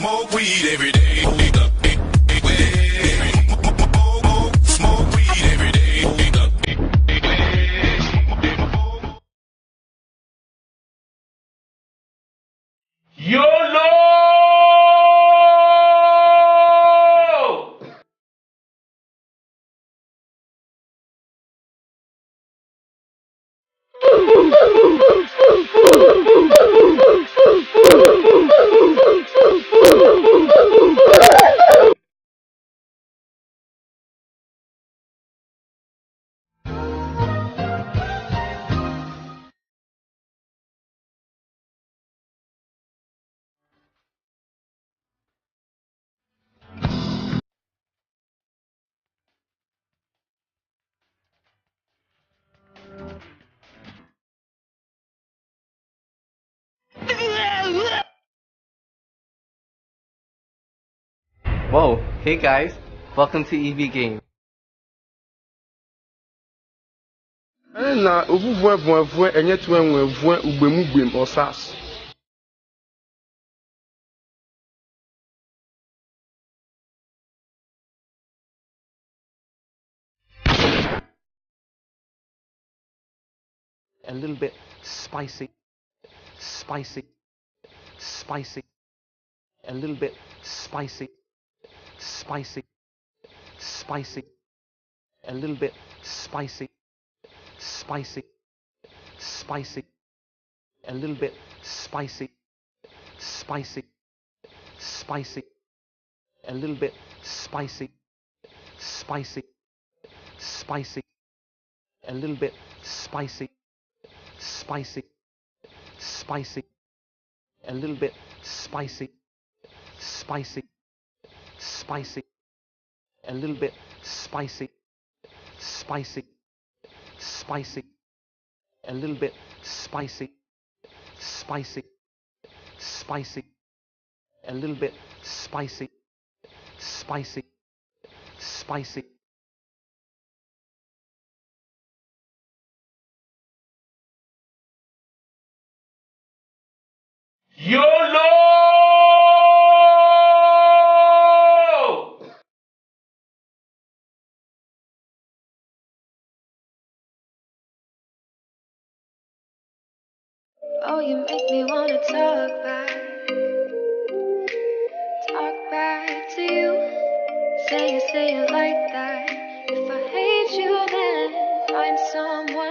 Smoke weed every day. Smoke weed every day. YOLO! Whoa, hey guys, welcome to EV Game. Na ovuvue enye tu enwe vue ugbemugem osas. A little bit spicy, spicy, spicy. A little bit spicy, spicy, spicy. A little bit spicy, spicy, spicy. A little bit spicy, spicy, spicy. A little bit spicy, spicy, spicy. A little bit spicy, spicy, spicy. A little bit spicy, spicy, spicy. A little bit spicy, spicy, spicy. A little bit spicy, spicy, spicy. A little bit spicy, spicy, spicy. YOLO! Oh, you make me wanna talk back to you. Say it like that. If I hate you, then find someone